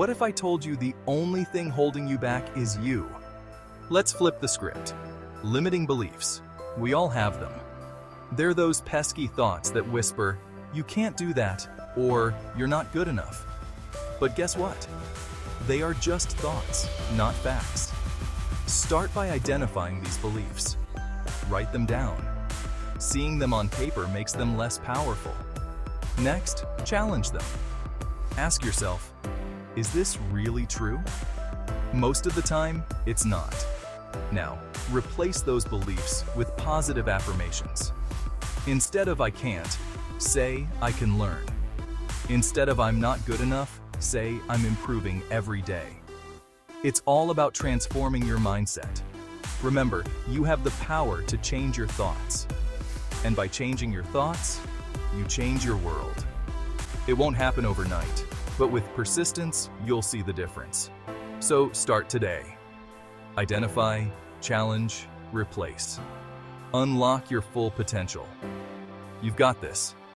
What if I told you the only thing holding you back is you? Let's flip the script. Limiting beliefs. We all have them. They're those pesky thoughts that whisper, "You can't do that," or "You're not good enough." But guess what? They are just thoughts, not facts. Start by identifying these beliefs. Write them down. Seeing them on paper makes them less powerful. Next, challenge them. Ask yourself, is this really true? Most of the time, it's not. Now, replace those beliefs with positive affirmations. Instead of "I can't," say "I can learn." Instead of "I'm not good enough," say "I'm improving every day." It's all about transforming your mindset. Remember, you have the power to change your thoughts. And by changing your thoughts, you change your world. It won't happen overnight, but with persistence, you'll see the difference. So start today. Identify, challenge, replace. Unlock your full potential. You've got this.